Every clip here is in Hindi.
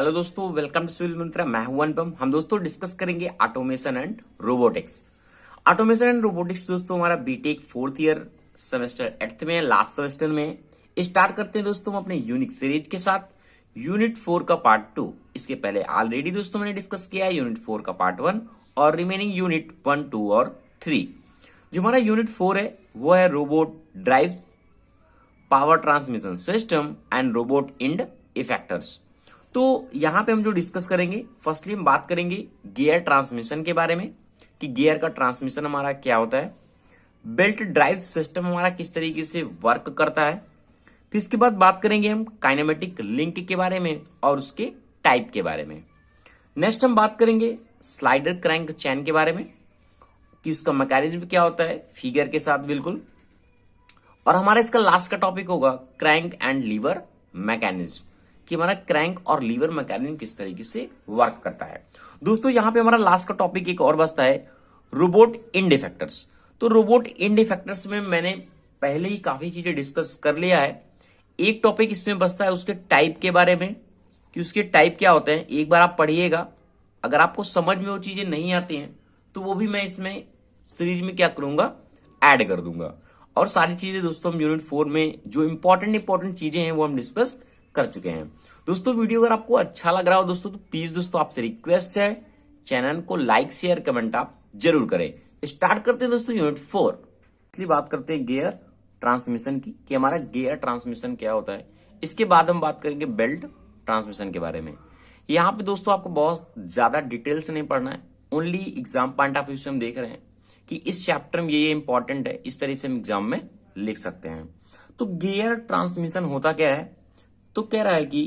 हेलो दोस्तों, वेलकम टू सिविल मंत्रा। मैं हूं अनुपम। हम दोस्तों डिस्कस करेंगे automation and robotics. Automation and robotics दोस्तों हमारा BTech 4th year semester 8th में, लास्ट सेमेस्टर में स्टार्ट करते हैं दोस्तों हम अपने यूनिक सीरीज के साथ। यूनिट 4 का पार्ट 2 इसके पहले ऑलरेडी दोस्तों मैंने डिस्कस किया है, यूनिट 4 का पार्ट 1 और रिमेनिंग यूनिट 1, 2 और 3। जो हमारा यूनिट 4 है वो है robot drive, power transmission system and robot end effectors. तो यहां पे हम जो डिस्कस करेंगे, फर्स्टली हम बात करेंगे गियर ट्रांसमिशन के बारे में कि गियर का ट्रांसमिशन हमारा क्या होता है, बेल्ट ड्राइव सिस्टम हमारा किस तरीके से वर्क करता है। फिर इसके बाद बात करेंगे हम काइनेमेटिक लिंक के बारे में और उसके टाइप के बारे में। नेक्स्ट हम बात करेंगे स्लाइडर क्रैंक चैन के बारे में कि उसका मैकेनिज्म क्या होता है, फिगर के साथ बिल्कुल। और हमारा इसका लास्ट का टॉपिक होगा क्रैंक एंड लीवर मैकेनिज्म कि हमारा क्रैंक और लीवर मैकेनिज्म किस तरीके से वर्क करता है। दोस्तों यहां पे हमारा लास्ट का टॉपिक एक और बचता है रोबोट इंड इफेक्टर्स। तो रोबोट इंड इफेक्टर्स में मैंने पहले ही काफी चीजें डिस्कस कर लिया है। एक टॉपिक इसमें बचता है उसके टाइप के बारे में कि उसके टाइप क्या होते हैं। एक बार आप पढ़िएगा, अगर आपको समझ में वो चीजें नहीं आती हैं तो वो भी मैं इसमें सीरीज में क्या करूंगा, ऐड कर दूंगा। और सारी चीजें दोस्तों हम यूनिट 4 में जो इंपॉर्टेंट चीजें हैं वो हम डिस्कस कर चुके हैं। दोस्तों वीडियो अगर आपको अच्छा लग रहा हो दोस्तों तो प्लीज दोस्तों आपसे रिक्वेस्ट है, चैनल को लाइक शेयर कमेंट आप जरूर करें। स्टार्ट करते हैं दोस्तों यूनिट 4। इसलिए बात करते हैं गियर ट्रांसमिशन की कि हमारा गियर ट्रांसमिशन क्या होता है। इसके बाद हम बात करेंगे बेल्ट ट्रांसमिशन के बारे में। यहाँ पे दोस्तों आपको बहुत ज्यादा डिटेल से नहीं पढ़ना है, only exam point of view से हम देख रहे हैं कि इस चैप्टर में ये इंपॉर्टेंट है, इस तरह से हम एग्जाम में लिख सकते हैं। तो गियर ट्रांसमिशन होता क्या है, तो कह रहा है कि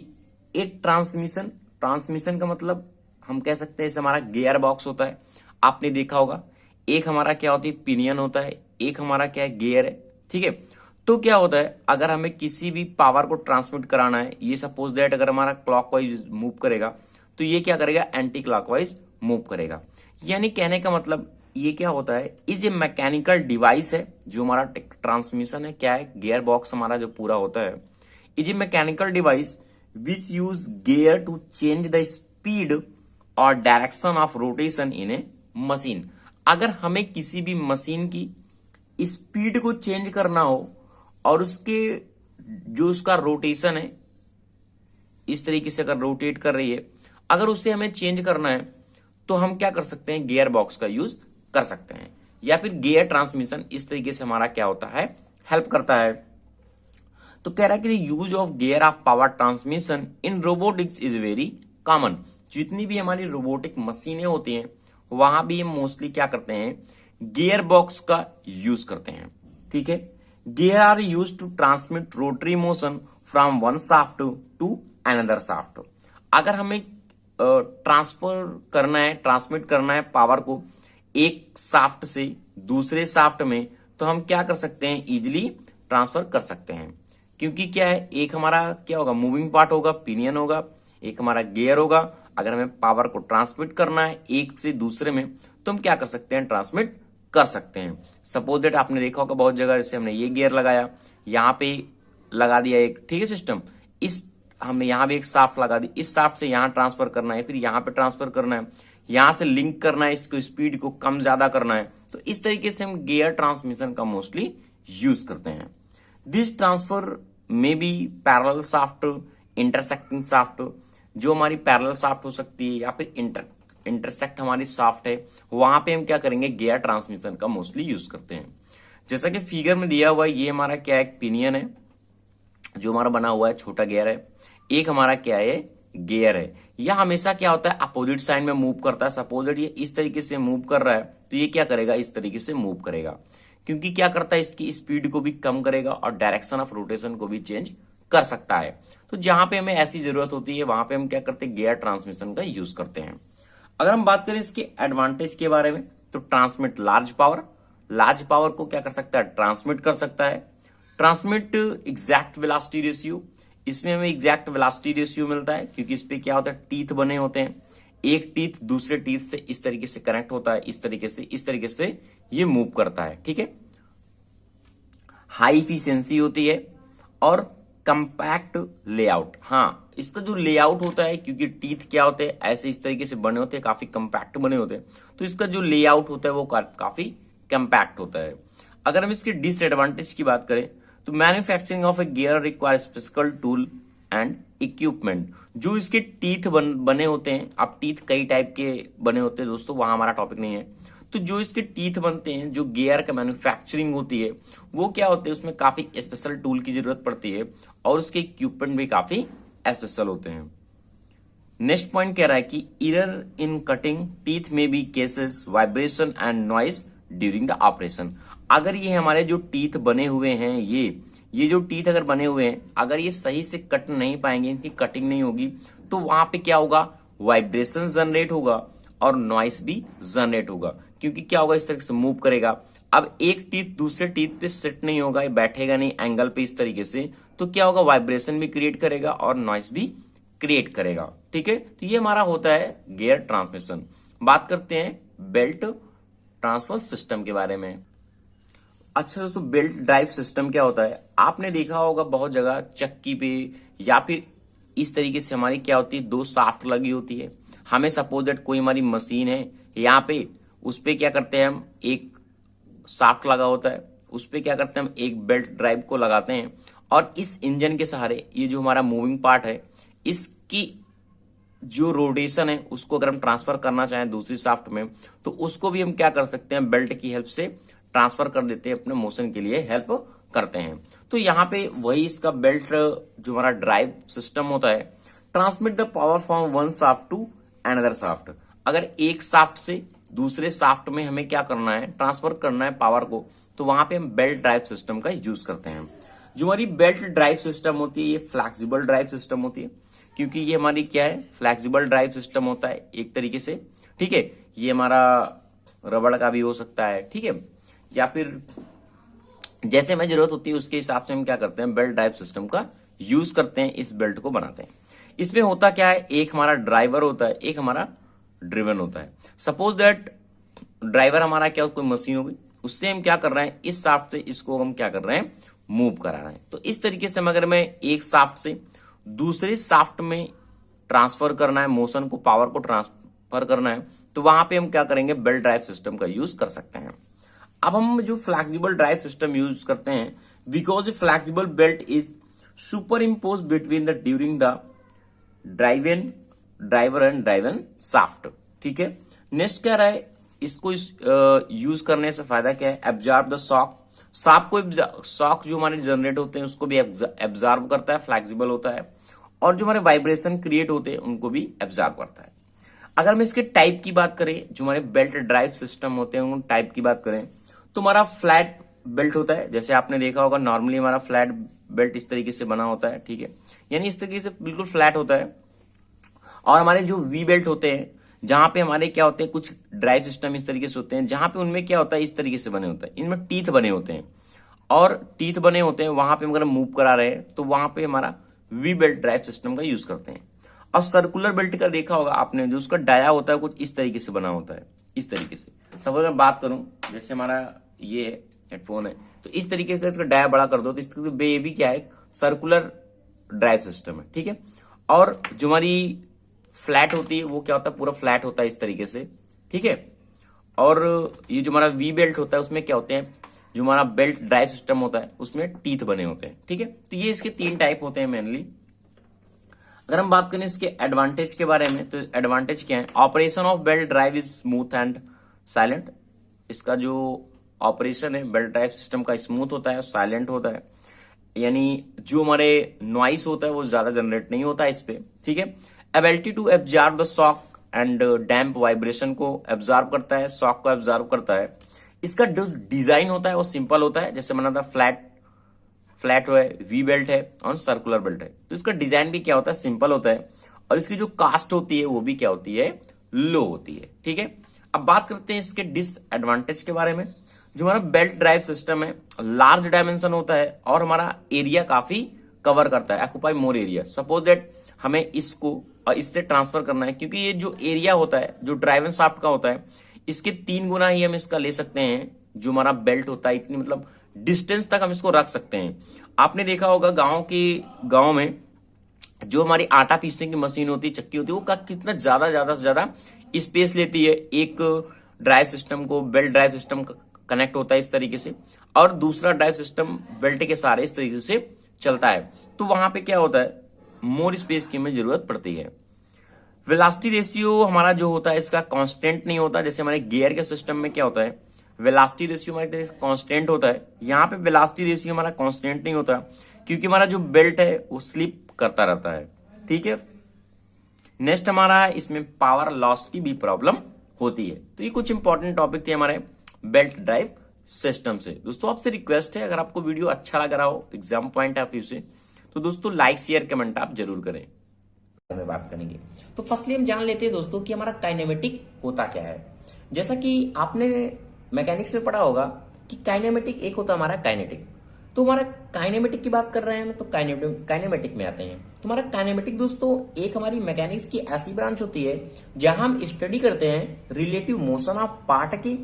एक ट्रांसमिशन का मतलब हम कह सकते हैं जैसे हमारा गियर बॉक्स होता है, आपने देखा होगा। एक हमारा क्या होती है, पिनियन होता है, एक हमारा क्या है, गियर है। ठीक है, तो क्या होता है अगर हमें किसी भी पावर को ट्रांसमिट कराना है, ये सपोज दैट अगर हमारा क्लॉकवाइज मूव करेगा तो ये क्या करेगा, एंटी क्लॉकवाइज मूव करेगा। यानी कहने का मतलब ये क्या होता है, इज ए मैकेनिकल डिवाइस है जो हमारा ट्रांसमिशन है, क्या है, गियर बॉक्स हमारा जो पूरा होता है is a mechanical device which use gear to change the speed or direction of rotation in a machine। अगर हमें किसी भी मशीन की स्पीड को चेंज करना हो और उसके जो उसका रोटेशन है, इस तरीके से अगर रोटेट कर रही है, अगर उसे हमें चेंज करना है तो हम क्या कर सकते हैं, गियर बॉक्स का यूज कर सकते हैं। या फिर गियर ट्रांसमिशन इस तरीके से हमारा क्या होता है, हेल्प करता है। तो कह रहा है कि use of gear of power transmission in robotics is very common. जितनी भी हमारी रोबोटिक मशीनें होती हैं वहां भी हम मोस्टली क्या करते हैं, गियर बॉक्स का यूज करते हैं। ठीक है, gear are use to transmit rotary motion from one shaft to another shaft. अगर हमें ट्रांसमिट करना है पावर को एक शाफ्ट से दूसरे शाफ्ट में, तो हम क्या कर सकते हैं, इजिली ट्रांसफर कर सकते हैं। क्योंकि क्या है, एक हमारा क्या होगा, मूविंग पार्ट होगा, पिनियन होगा, एक हमारा गियर होगा। अगर हमें पावर को ट्रांसमिट करना है एक से दूसरे में तो हम क्या कर सकते हैं, ट्रांसमिट कर सकते हैं। सपोज दैट आपने देखा होगा बहुत जगह, जैसे हमने ये गियर लगाया, यहाँ पे लगा दिया एक, ठीक है, सिस्टम, इस हमने यहाँ भी एक शाफ्ट लगा दी, इस शाफ्ट से यहाँ ट्रांसफर करना है, फिर यहाँ पे ट्रांसफर करना है, यहां से लिंक करना है, इसको स्पीड को कम ज्यादा करना है। तो इस तरीके से हम गियर ट्रांसमिशन का मोस्टली यूज करते हैं। दिस ट्रांसफर में be parallel shaft, intersecting shaft, जो हमारी पैरेलल शाफ्ट हो सकती है, या फिर इंटरसेक्ट हमारी शाफ्ट है, वहां पे हम क्या करेंगे, गियर ट्रांसमिशन का मोस्टली यूज करते हैं। जैसा कि फिगर में दिया हुआ है, ये हमारा क्या है, पिनियन है जो हमारा बना हुआ है, छोटा गियर है। एक हमारा क्या है, गियर है। यह हमेशा क्या होता है, अपोजिट साइड में मूव करता है। सपोज ये इस तरीके से मूव कर रहा है तो ये क्या करेगा, इस तरीके से मूव करेगा, क्योंकि क्या करता है, इसकी स्पीड को भी कम करेगा और डायरेक्शन ऑफ रोटेशन को भी चेंज कर सकता है। तो जहां पे हमें ऐसी जरूरत होती है वहां पे हम क्या करते हैं, गियर ट्रांसमिशन का यूज करते हैं। अगर हम बात करें इसके एडवांटेज के बारे में, तो ट्रांसमिट लार्ज पावर को क्या कर सकता है, ट्रांसमिट कर सकता है। ट्रांसमिट एग्जैक्ट वेलोसिटी रेशियो, इसमें हमें एग्जैक्ट वेलोसिटी रेशियो मिलता है, क्योंकि इस पे क्या होता है, टीथ बने होते हैं, एक टीथ दूसरे टीथ से इस तरीके से कनेक्ट होता है, इस तरीके से ये मूव करता है। ठीक है, हाई इफिशियंसी होती है और कंपैक्ट लेआउट। हाँ, इसका जो लेआउट होता है, क्योंकि टीथ क्या होते हैं, ऐसे इस तरीके से बने होते हैं, काफी कंपैक्ट बने होते हैं, तो इसका जो लेआउट होता है वो काफी कंपैक्ट होता है। अगर हम इसके डिसएडवांटेज की बात करें तो manufacturing of A gear require specific tool and equipment. जो इसके टीथ बने होते हैं, अब टीथ कई टाइप के बने होते हैं दोस्तों, वहां हमारा टॉपिक नहीं है। तो जो इसके टीथ बनते हैं, जो गियर का मैन्युफैक्चरिंग होती है, वो क्या होते हैं, उसमें काफी स्पेशल टूल की जरूरत पड़ती है और उसके इक्विपमेंट भी काफी स्पेशल होते हैं। नेक्स्ट पॉइंट कह रहा है कि एरर इन कटिंग टीथ में be causes vibration and noise during the operation. अगर ये हमारे जो टीथ बने हुए हैं, ये जो टीथ अगर बने हुए हैं, अगर ये सही से कट नहीं पाएंगे, इनकी कटिंग नहीं होगी, तो वहां पे क्या होगा, वाइब्रेशन जनरेट होगा और नॉइस भी जनरेट होगा, क्योंकि क्या होगा, इस तरीके से मूव करेगा। अब एक टीथ दूसरे टीथ पे सेट नहीं होगा, ये बैठेगा नहीं एंगल पे इस तरीके से, तो क्या होगा, वाइब्रेशन भी क्रिएट करेगा और नॉइस भी क्रिएट करेगा। ठीक है, तो ये हमारा होता है गियर ट्रांसमिशन। बात करते हैं बेल्ट ट्रांसफर सिस्टम के बारे में। अच्छा दोस्तों, बेल्ट ड्राइव सिस्टम क्या होता है, आपने देखा होगा बहुत जगह चक्की पे या फिर इस तरीके से हमारी क्या होती है, दो शाफ्ट लगी होती है। हमें सपोज दैट कोई हमारी मशीन है, यहाँ पे उस पे क्या करते हैं हम, एक शाफ्ट लगा होता है, उस पे क्या करते हैं हम, एक बेल्ट ड्राइव को लगाते हैं और इस इंजन के सहारे ये जो हमारा मूविंग पार्ट है, इसकी जो रोटेशन है उसको अगर हम ट्रांसफर करना चाहें दूसरी शाफ्ट में, तो उसको भी हम क्या कर सकते हैं, बेल्ट की हेल्प से ट्रांसफर कर देते हैं, अपने मोशन के लिए हेल्प करते हैं। तो यहाँ पे वही इसका बेल्ट जो हमारा ड्राइव सिस्टम होता है, transmit the power from one shaft to another shaft. अगर एक शाफ्ट से दूसरे शाफ्ट में हमें क्या करना है, ट्रांसफर करना है पावर को, तो वहां पे हम बेल्ट ड्राइव सिस्टम का यूज करते हैं। जो हमारी बेल्ट ड्राइव सिस्टम होती है, ये फ्लैक्सिबल ड्राइव सिस्टम होती है, क्योंकि ये हमारी क्या है, फ्लैक्सिबल ड्राइव सिस्टम होता है एक तरीके से। ठीक है, ये हमारा रबड़ का भी हो सकता है, ठीक है, या फिर जैसे हमें जरूरत होती है उसके हिसाब से हम क्या करते हैं, बेल्ट ड्राइव सिस्टम का यूज करते हैं, इस बेल्ट को बनाते हैं। इसमें होता क्या है, एक हमारा ड्राइवर होता है, एक हमारा ड्रिवन होता है। सपोज दैट ड्राइवर हमारा क्या, कोई मशीन हो गई, उससे हम क्या कर रहे हैं, इस शाफ्ट से इसको हम क्या कर रहे हैं, मूव करा रहे हैं। तो इस तरीके से अगर मैं एक शाफ्ट से दूसरे शाफ्ट में ट्रांसफर करना है, मोशन को, पावर को ट्रांसफर करना है, तो वहां पे हम क्या करेंगे, बेल्ट ड्राइव सिस्टम का यूज कर सकते हैं। अब हम जो फ्लैक्सिबल ड्राइव सिस्टम यूज करते हैं, because flexible belt is super impose between the during the driver and driven shaft. ठीक है, नेक्स्ट क्या रहा है, इसको यूज करने से फायदा क्या है, एब्जॉर्ब द शॉक। शॉक जो हमारे जनरेट होते हैं उसको भी एब्जॉर्ब करता है, फ्लैक्सिबल होता है, और जो हमारे वाइब्रेशन क्रिएट होते हैं उनको भी एब्जॉर्ब करता है। अगर हम इसके टाइप की बात करें, जो हमारे बेल्ट ड्राइव सिस्टम होते हैं उन टाइप की बात करें, तो हमारा फ्लैट बेल्ट होता है, जैसे आपने देखा होगा नॉर्मली हमारा फ्लैट बेल्ट इस तरीके से बना होता है। ठीक है, यानी इस तरीके से बिल्कुल फ्लैट होता है। और हमारे जो वी बेल्ट होते हैं, जहां पे हमारे क्या होते हैं, कुछ ड्राइव सिस्टम इस तरीके से होते हैं, जहां पे उनमें क्या होता है, इस तरीके से बने होता है, इनमें टीथ बने होते हैं, और टीथ बने होते हैं, वहां पे अगर मूव करा रहे हैं तो वहां पे हमारा वी बेल्ट ड्राइव सिस्टम का यूज करते हैं। और सर्कुलर बेल्ट का देखा होगा आपने, जो उसका डाया होता है कुछ इस तरीके से बना होता है, इस तरीके से। सपोज मैं बात करूं, जैसे हमारा ये हेडफोन है, तो इस तरीके से इसका डाया बड़ा कर दो, तो इस तरीके से ये भी क्या है, सर्कुलर ड्राइव सिस्टम है। ठीक है, और जो हमारी फ्लैट होती है वो क्या होता है, पूरा फ्लैट होता है इस तरीके से। ठीक है, और ये जो हमारा वी बेल्ट होता है उसमें क्या होते हैं, जो हमारा बेल्ट ड्राइव सिस्टम होता है उसमें टीथ बने होते हैं। ठीक है, तो ये इसके तीन टाइप होते हैं मेनली। अगर हम बात करें इसके एडवांटेज के बारे में, तो एडवांटेज क्या है, operation of belt drive is smooth and silent. इसका जो ऑपरेशन है बेल्ट ड्राइव सिस्टम का स्मूथ होता है, साइलेंट होता है, यानी जो हमारे नॉइस होता है वो ज्यादा जनरेट नहीं होता है इस पे। ठीक है, ability to absorb the shock and damp vibration को एब्जॉर्ब करता है, शॉक को एब्जॉर्ब करता है। इसका जो डिजाइन होता है वो सिंपल होता है, जैसे मैंने बताया फ्लैट है, वी बेल्ट है और सर्कुलर बेल्ट है, तो इसका डिजाइन भी क्या होता है, सिंपल होता है, और इसकी जो कास्ट होती है वो भी क्या होती है, लो होती है। ठीक है, अब बात करते हैं इसके डिसएडवांटेज के बारे में। जो हमारा बेल्ट ड्राइव सिस्टम है, लार्ज डायमेंशन होता है और हमारा एरिया काफी कवर करता है, occupy more area. Suppose that हमें इसको और इससे ट्रांसफर करना है, क्योंकि ये जो एरिया होता है जो ड्राइव शाफ्ट का होता है, इसके 3 गुना ही हम इसका ले सकते हैं। जो हमारा बेल्ट होता है, इतनी मतलब डिस्टेंस तक हम इसको रख सकते हैं। आपने देखा होगा गांव में जो हमारी आटा पीसने की मशीन होती है, चक्की होती है, वो कितना ज्यादा से ज्यादा स्पेस लेती है। एक ड्राइव सिस्टम को बेल्ट ड्राइव सिस्टम कनेक्ट होता है इस तरीके से, और दूसरा ड्राइव सिस्टम बेल्ट के सहारे इस तरीके से चलता है। तो वहां पे क्या होता है, मोर स्पेस की हमें जरूरत पड़ती है। वेलोसिटी रेशियो हमारा जो होता है इसका कांस्टेंट नहीं होता। जैसे हमारे गियर के सिस्टम में क्या होता है, वेलोसिटी रेशियो हमारे कांस्टेंट होता है। यहाँ पे वेलोसिटी रेशियो हमारा कांस्टेंट नहीं होता, क्योंकि हमारा जो बेल्ट है वो स्लिप करता रहता है। ठीक है, नेक्स्ट हमारा इसमें पावर लॉस की भी प्रॉब्लम होती है। तो ये कुछ इंपॉर्टेंट टॉपिक थे हमारे बेल्ट ड्राइव सिस्टम से। दोस्तों आपसे रिक्वेस्ट है, अगर आपको वीडियो अच्छा लग रहा हो एग्जाम पॉइंट ऑफ व्यू से, तो दोस्तों लाइक शेयर कमेंट आप जरूर करें। में बात करेंगे तो फर्स्टली हम जान लेते हैं दोस्तों कि हमारा काइनेमेटिक होता क्या है। जैसा कि आपने मैकेनिक्स में पढ़ा होगा कि काइनेमेटिक एक होता है हमारा काइनेटिक। तो हमारा काइनेमेटिक की बात कर रहे हैं तो काइनेमेटिक में आते हैं। तो हमारा काइनेमेटिक दोस्तों एक हमारी मैकेनिक्स की ऐसी ब्रांच होती है जहां हम स्टडी करते हैं रिलेटिव मोशन ऑफ पार्ट की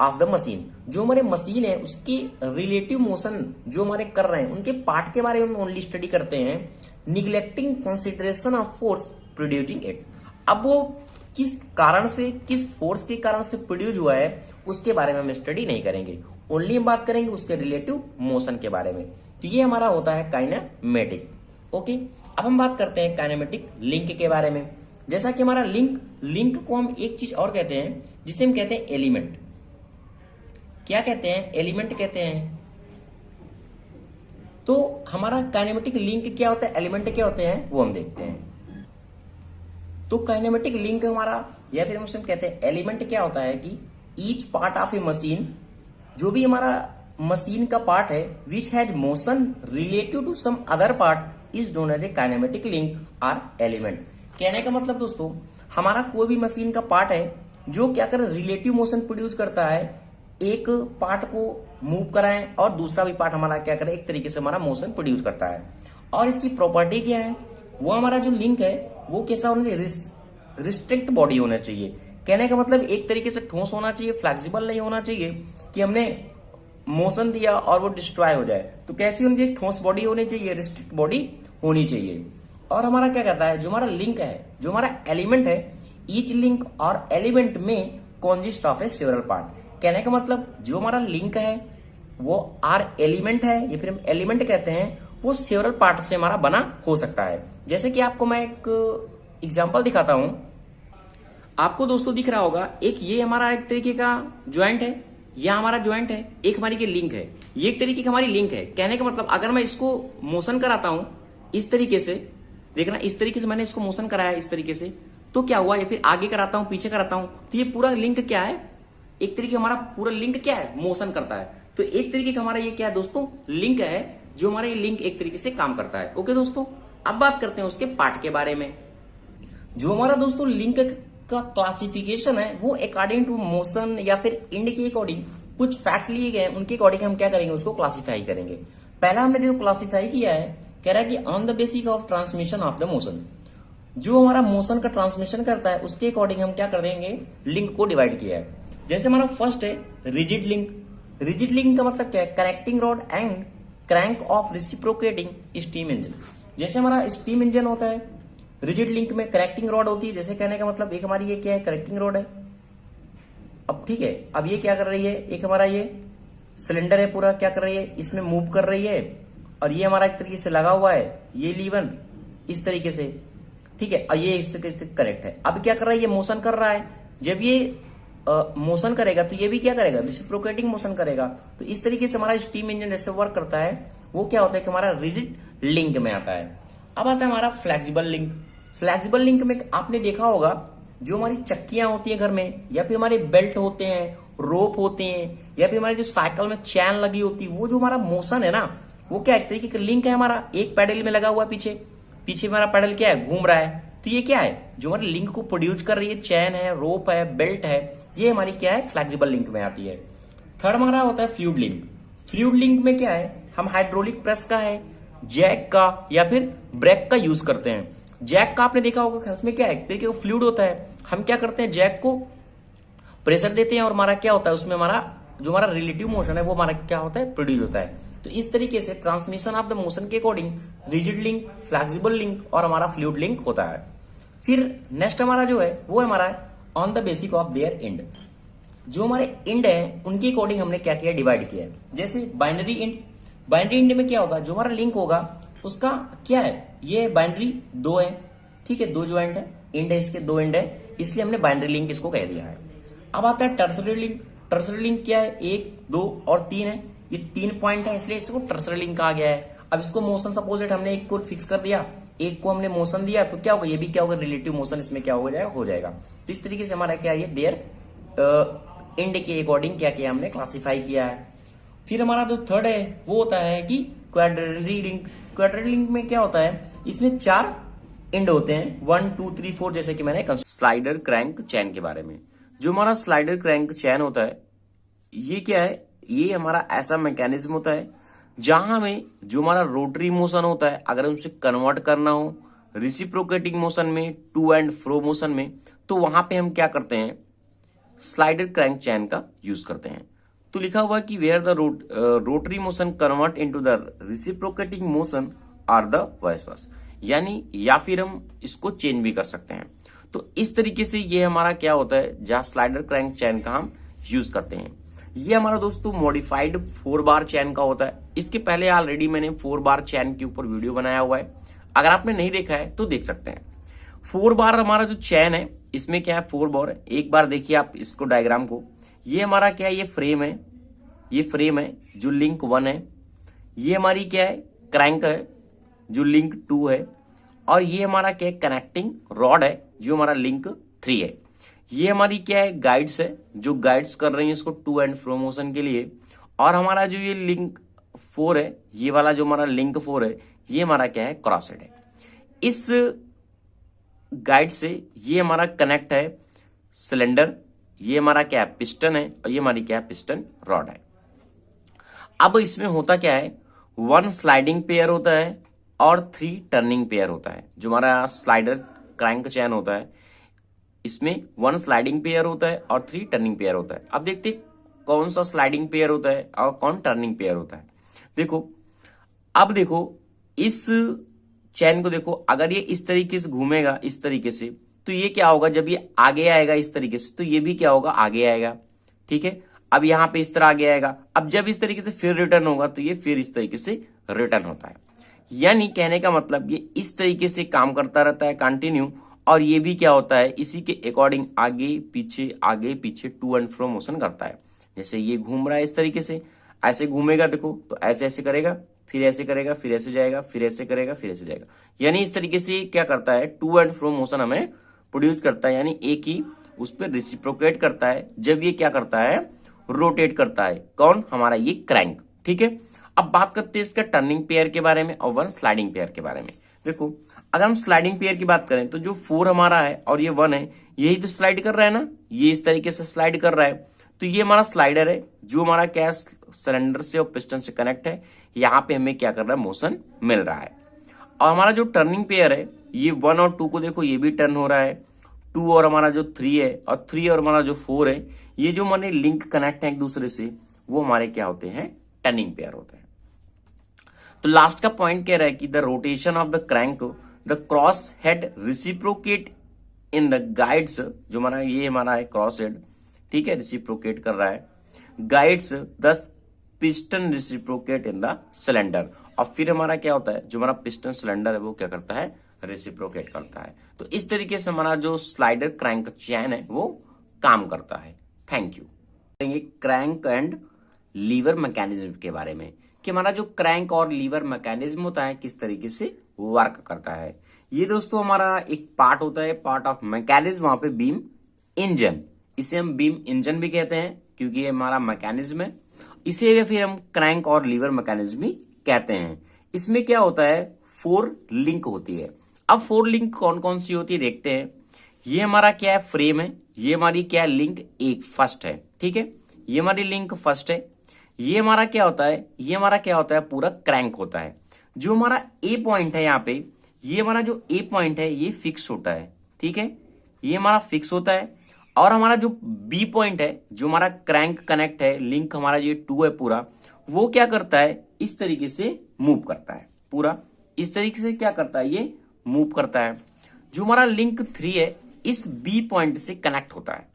ऑफ द मशीन। जो हमारे मशीन है उसकी रिलेटिव मोशन जो हमारे कर रहे हैं उनके पार्ट के बारे में ओनली स्टडी करते हैं, neglecting consideration of force producing it. अब वो किस कारण से, किस फोर्स के कारण से प्रोड्यूस हुआ है उसके बारे में हम स्टडी नहीं करेंगे, ओनली हम बात करेंगे उसके रिलेटिव मोशन के बारे में। तो ये हमारा होता है काइनेमेटिक। ओके, अब हम बात करते हैं काइनेमेटिक लिंक के बारे में। जैसा कि हमारा लिंक को हम एक चीज और कहते हैं जिसे हम कहते हैं एलिमेंट। क्या कहते हैं, एलिमेंट कहते हैं। तो हमारा काइनेमेटिक लिंक क्या होता है, एलिमेंट क्या होते हैं, वो हम देखते हैं। तो काइनेमेटिक लिंक हमारा या फिर हम उसे कहते हैं एलिमेंट क्या होता है कि each part of a machine, जो भी हमारा मशीन का पार्ट है which has motion relative to some other part is known as a kinematic link और एलिमेंट। कहने का मतलब दोस्तों हमारा कोई भी मशीन का पार्ट है जो क्या कर रिलेटिव मोशन प्रोड्यूस करता है, एक पार्ट को मूव कराएं और दूसरा भी पार्ट हमारा क्या करे एक तरीके से हमारा मोशन प्रोड्यूस करता है। और इसकी प्रॉपर्टी क्या है, वो हमारा जो लिंक है वो कैसा होना चाहिए, रिस्ट्रिक्ट बॉडी होना चाहिए। कहने का मतलब एक तरीके से ठोस होना चाहिए, फ्लेक्सिबल नहीं होना चाहिए कि हमने मोशन दिया और वो डिस्ट्रॉय हो जाए। तो कैसी होनी चाहिए, ठोस बॉडी होनी चाहिए, रिस्ट्रिक्ट बॉडी होनी चाहिए। और हमारा क्या कहता है, जो हमारा लिंक है, जो हमारा एलिमेंट है, ईच लिंक और एलिमेंट में कॉन्जिस्ट ऑफ ए सेवरल पार्ट। कहने का मतलब जो हमारा लिंक है वो आर एलिमेंट है या फिर हम एलिमेंट कहते हैं, वो सेवरल पार्ट से हमारा बना हो सकता है। जैसे कि आपको मैं एक एग्जांपल दिखाता हूं। आपको दोस्तों दिख रहा होगा एक ये हमारा एक तरीके का ज्वाइंट है, यह हमारा ज्वाइंट है, एक हमारी की लिंक है, ये एक तरीके की हमारी लिंक है। कहने का मतलब अगर मैं इसको मोशन कराता हूं इस तरीके से, देखना इस तरीके से मैंने इसको मोशन कराया इस तरीके से, तो क्या हुआ, या फिर आगे कराता हूं पीछे कराता हूं, तो ये पूरा लिंक क्या है, एक तरीके हमारा पूरा लिंक क्या है, मोशन करता है। तो एक तरीके का हमारा ये क्या है दोस्तों, लिंक है, जो हमारा ये लिंक एक तरीके से काम करता है। ओके दोस्तों, अब बात करते हैं उसके पार्ट के बारे में। जो हमारा दोस्तों लिंक का क्लासिफिकेशन है वो अकॉर्डिंग टू मोशन या फिर इंड के अकॉर्डिंग कुछ फैक्ट लिए गए, उनके अकॉर्डिंग हम क्या करेंगे, उसको क्लासिफाई करेंगे। पहला हमने जो क्लासिफाई किया है, कह रहा है कि on the basis of transmission of the motion, जो हमारा मोशन का ट्रांसमिशन करता है उसके अकॉर्डिंग हम क्या कर देंगे, लिंक को डिवाइड किया है। जैसे हमारा फर्स्ट है रिजिड लिंक। रिजिड लिंक का मतलब क्या है, connecting rod and crank of reciprocating steam engine. जैसे हमारा स्टीम इंजन होता है, रिजिड लिंक में कनेक्टिंग रॉड होती है। जैसे कहने का मतलब एक हमारी ये क्या है, कनेक्टिंग रॉड है। अब ठीक है, अब ये क्या कर रही है, एक हमारा ये सिलेंडर है पूरा, क्या कर रही है, इसमें मूव कर रही है, और ये हमारा एक तरीके से लगा हुआ है, ये लीवर इस तरीके से, ठीक है, और ये इस तरीके से कनेक्ट है। अब क्या कर रहा है, ये मोशन कर रहा है। जब ये मोशन करेगा तो ये भी क्या करेगा, रेसिप्रोकेटिंग मोशन करेगा। तो इस तरीके से हमारा स्टीम इंजन जैसे वर्क करता है, वो क्या होता है कि हमारा रिजिड लिंक में आता है। अब आता है हमारा फ्लेक्सिबल लिंक। फ्लेक्सिबल लिंक में आपने देखा होगा जो हमारी चक्कियां होती है घर में, या फिर हमारे बेल्ट होते हैं, रोप होते हैं, या फिर हमारे जो साइकिल में चैन लगी होती है, वो जो हमारा मोशन है ना, वो क्या एक तरीके का लिंक है हमारा। एक पैडल में लगा हुआ है, पीछे हमारा पैडल क्या है, घूम रहा है। तो ये क्या है, जो हमारे लिंक को प्रोड्यूस कर रही है, चैन है, रोप है, बेल्ट है, ये हमारी क्या है, फ्लेक्सिबल लिंक में आती है। थर्ड हमारा होता है फ्लूइड लिंक। फ्लूइड लिंक में क्या है, हम हाइड्रोलिक प्रेस का है, जैक का या फिर ब्रेक का यूज करते हैं। जैक का आपने देखा होगा, उसमें क्या है, एक तरीके का फ्लूइड होता है। हम क्या करते हैं, जैक को प्रेशर देते हैं और हमारा क्या होता है, उसमें हमारा जो हमारा रिलेटिव मोशन है वो हमारा क्या होता है, प्रोड्यूस होता है। तो इस तरीके से ट्रांसमिशन ऑफ द मोशन के according rigid link, flexible link और हमारा फ्लूइड लिंक होता है। फिर नेक्स्ट हमारा जो है वो हमारा on the basic of their and, जो हमारे एंड है उनके अकॉर्डिंग हमने क्या किया, डिवाइड किया है। जैसे बाइनरी एंड, बाइनरी एंड में क्या होगा, जो हमारा लिंक होगा उसका क्या है, ये बाइनरी दो है, ठीक है, दो जो एंड है इसके दो एंड है, इसलिए हमने बाइनरी लिंक इसको कह दिया है। अब आता है टर्सरी लिंक। टर्सरी लिंक क्या है, 1, 2 और 3 है, ये 3 पॉइंट है इसलिए इसको टर्सरी लिंक कहा गया है। अब इसको मोशन सपोजिट हमने एक को फिक्स कर दिया, एक को हमने मोशन दिया, तो क्या होगा, ये भी क्या होगा, रिलेटिव मोशन इसमें क्या हो जाएगा। तो इस तरीके से हमारा क्या है, देयर एंड के अकॉर्डिंग क्या किया हमने, क्लासिफाई किया है। फिर हमारा जो थर्ड है वो होता है कि क्वाड्रेटरी लिंक। क्वाड्रेटरी लिंक में क्या होता है, इसमें 4 एंड होते हैं, 1, 2, 3, 4, जैसे कि मैंने स्लाइडर क्रैंक चैन के बारे में। जो हमारा स्लाइडर क्रैंक चैन होता है ये क्या है, ये हमारा ऐसा मैकेनिज्म होता है जहां हमें जो हमारा रोटरी मोशन होता है अगर उसे कन्वर्ट करना हो रिसिप्रोकेटिंग मोशन में, टू एंड फ्रो मोशन में, तो वहां पे हम क्या करते हैं, स्लाइडर क्रैंक चैन का यूज करते हैं। तो लिखा हुआ कि where the rotary motion convert into the reciprocating motion or the vice versa, यानी या फिर हम इसको चेंज भी कर सकते हैं। तो इस तरीके से ये हमारा क्या होता है, जहां स्लाइडर क्रैंक चैन का हम यूज करते हैं। ये हमारा दोस्तों मॉडिफाइड 4 बार चैन का होता है। इसके पहले ऑलरेडी मैंने 4 बार चैन के ऊपर वीडियो बनाया हुआ है, अगर आपने नहीं देखा है तो देख सकते हैं। 4 बार हमारा जो चैन है इसमें क्या है, 4 बार है। एक बार देखिए आप इसको डायग्राम को, ये हमारा क्या है, ये फ्रेम है, ये फ्रेम है जो लिंक 1 है, ये हमारी क्या है, क्रैंक है जो लिंक 2 है, और ये हमारा क्या है, कनेक्टिंग रॉड है जो हमारा लिंक 3 है। ये हमारी क्या है, गाइड्स है जो गाइड्स कर रही है इसको टू एंड फ्रो मोशन के लिए। और हमारा जो ये लिंक 4 है, ये वाला जो हमारा लिंक 4 है, ये हमारा क्या है, क्रॉसहेड है। इस गाइड से ये हमारा कनेक्ट है सिलेंडर, ये हमारा क्या है, पिस्टन है, और ये हमारी क्या है, पिस्टन रॉड है। अब इसमें होता क्या है, 1 स्लाइडिंग पेयर होता है और 3 टर्निंग पेयर होता है। जो हमारा स्लाइडर क्रैंक चैन होता है इसमें 1 स्लाइडिंग पेयर होता है और 3 टर्निंग पेयर होता है। अब देखते कौन सा स्लाइडिंग पेयर होता है और कौन टर्निंग पेयर होता है। देखो, अब देखो इस चैन को देखो, अगर ये इस तरीके से घूमेगा इस तरीके से, तो ये क्या होगा, जब ये आगे आएगा इस तरीके से तो ये भी क्या होगा, आगे आएगा, ठीक है। अब यहां पे इस तरह आगे आएगा, अब जब इस तरीके से फिर रिटर्न होगा तो ये फिर इस तरीके से रिटर्न होता है। यानी कहने का मतलब ये इस तरीके से काम करता रहता है कंटिन्यू, और ये भी क्या होता है, इसी के अकॉर्डिंग आगे पीछे टू एंड फ्रो मोशन करता है। जैसे ये घूम रहा है इस तरीके से, ऐसे घूमेगा देखो, तो ऐसे ऐसे करेगा, फिर ऐसे करेगा, फिर ऐसे जाएगा, फिर ऐसे करेगा, फिर ऐसे जाएगा। यानी इस तरीके से क्या करता है, टू एंड फ्रो मोशन हमें प्रोड्यूस करता है, यानी एक ही उस पर रिसिप्रोकेट करता है जब ये क्या करता है, रोटेट करता है। कौन, हमारा ये क्रैंक, ठीक है। अब बात करते हैं इसका टर्निंग पेयर के बारे में और 1 स्लाइडिंग पेयर के बारे में। देखो, अगर हम स्लाइडिंग पेयर की बात करें तो जो 4 हमारा है और ये 1 है, यही तो स्लाइड कर रहा है ना, ये इस तरीके से स्लाइड कर रहा है। तो ये हमारा स्लाइडर है जो हमारा क्या, सिलेंडर से और पिस्टन से कनेक्ट है। यहाँ पे हमें क्या कर रहा है, मोशन मिल रहा है। और हमारा जो टर्निंग पेयर है, ये 1 और 2 को देखो, ये भी टर्न हो रहा है। 2 और हमारा जो 3 है, और 3 और हमारा जो 4 है, ये जो हमारे लिंक कनेक्ट है एक दूसरे से, वो हमारे क्या होते हैं, टर्निंग पेयर होते हैं। तो लास्ट का पॉइंट कह रहा है कि the rotation of the crank, the cross head reciprocate in the guides, जो हमारा ये हमारा है क्रॉस हेड, ठीक है, रिसिप्रोकेट कर रहा है, guides the piston reciprocate in the cylinder. और फिर हमारा क्या होता है, जो हमारा पिस्टन सिलेंडर है वो क्या करता है, रेसिप्रोकेट करता है। तो इस तरीके से हमारा जो स्लाइडर क्रैंक चैन है वो काम करता है। Thank you. Crank and liver mechanism के बारे में कि हमारा जो क्रैंक और लीवर मैकेनिज्म होता है किस तरीके से वर्क करता है। ये दोस्तों हमारा एक पार्ट होता है, पार्ट ऑफ मैकेनिज्म, वहां पे बीम इंजन, इसे हम बीम इंजन भी कहते हैं क्योंकि ये हमारा मैकेनिज्म है। इसे फिर हम क्रैंक और लीवर मैकेनिज्म भी कहते हैं। इसमें क्या होता है, 4 लिंक होती है। अब 4 लिंक कौन कौन सी होती है देखते हैं। ये हमारा क्या है, फ्रेम है, ये हमारी क्या है, लिंक एक फर्स्ट है, ठीक है, ये हमारी लिंक फर्स्ट है। ये हमारा क्या होता है, ये हमारा क्या होता है, पूरा क्रैंक होता है। जो हमारा ए पॉइंट है यहाँ पे, ये हमारा जो ए पॉइंट है ये फिक्स होता है, ठीक है, ये हमारा फिक्स होता है। और हमारा जो बी पॉइंट है, जो हमारा क्रैंक कनेक्ट है, लिंक हमारा ये 2 है पूरा, वो क्या करता है, इस तरीके से मूव करता है, पूरा इस तरीके से क्या करता है, ये मूव करता है। जो हमारा लिंक 3 है, इस बी पॉइंट से कनेक्ट होता है।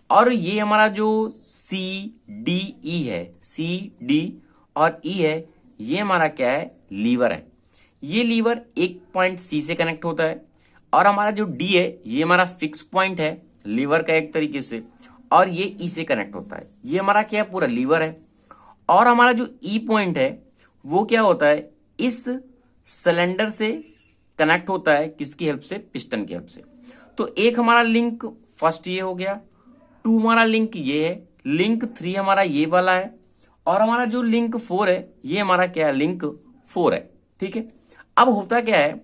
और ये हमारा जो सी डी ई है, सी डी और ई है, ये हमारा क्या है, लीवर है। ये लीवर एक पॉइंट सी से कनेक्ट होता है। और हमारा जो डी है, ये हमारा फिक्स पॉइंट है लीवर का एक तरीके से, और ये ई से कनेक्ट होता है। ये हमारा क्या है, पूरा लीवर है। और हमारा जो ई पॉइंट है, वो क्या होता है, इस सिलेंडर से कनेक्ट होता है, किसकी हेल्प से, पिस्टन की हेल्प से। तो एक हमारा लिंक फर्स्ट ये हो गया, 2 हमारा लिंक ये है, लिंक 3 हमारा ये वाला है, और हमारा जो लिंक 4 है, ये हमारा क्या है, लिंक 4 है। ठीक है, अब होता क्या है,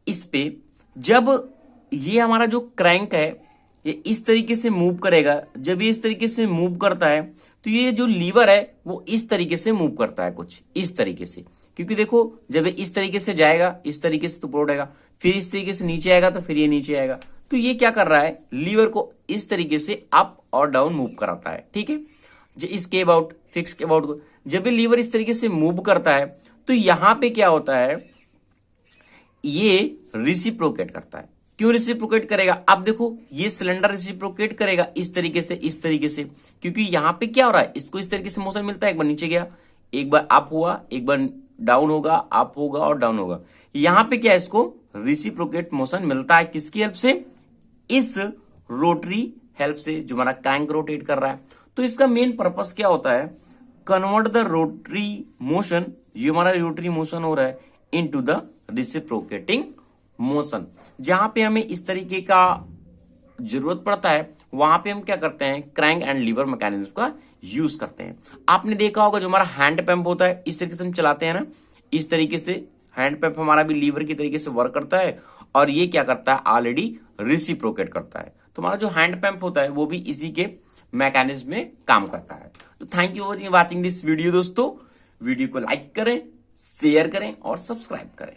इस पे जब ये हमारा जो क्रैंक है, ये इस तरीके से मूव करेगा, जब ये इस तरीके से मूव करता है, तो ये जो लीवर है वो इस तरीके से मूव करता है, कुछ इस तरीके से। क्योंकि देखो, जब ये इस तरीके से जाएगा, इस तरीके से तो ऊपर उठेगा, फिर इस तरीके से नीचे आएगा, तो फिर ये नीचे आएगा। तो ये क्या कर रहा है, लीवर को इस तरीके से अप और डाउन मूव कराता है। ठीक है, जो इसके अबाउट, फिक्स के अबाउट, जब ये लीवर इस तरीके से मूव करता है, तो यहां पे क्या होता है, ये रिसिप्रोकेट करता है। क्यों रिसिप्रोकेट करेगा, अब देखो, ये सिलेंडर रिसिप्रोकेट करेगा इस तरीके से, इस तरीके से, क्योंकि यहां पे क्या हो रहा है, इसको इस तरीके से मोशन मिलता है, एक बार नीचे गया, एक बार अप हुआ, एक बार डाउन होगा, अप होगा और डाउन होगा। यहां पे क्या है, इसको रिसिप्रोकेट मोशन मिलता है, किसकी हेल्प से, इस रोटरी हेल्प से, जो हमारा क्रैंक रोटेट कर रहा है। तो इसका मेन पर्पस क्या होता है, कन्वर्ट द रोटरी मोशन, ये हमारा रोटरी मोशन हो रहा है, इनटू द रिसिप्रोकेटिंग मोशन। जहां पे हमें इस तरीके का जरूरत पड़ता है, वहां पे हम क्या करते हैं, क्रैंक एंड लीवर मैकेनिज्म का यूज करते हैं। आपने देखा होगा, जो हमारा हैंड पंप होता है, इस तरीके से हम चलाते हैं ना, इस तरीके से हैंड पंप हमारा भी लीवर की तरीके से वर्क करता है, और ये क्या करता है, ऑलरेडी रिसिप्रोकेट करता है। तो हमारा जो हैंड पंप होता है, वो भी इसी के मैकेनिज्म में काम करता है। तो thank you for watching this video दोस्तों। वीडियो को लाइक करें, शेयर करें और सब्सक्राइब करें।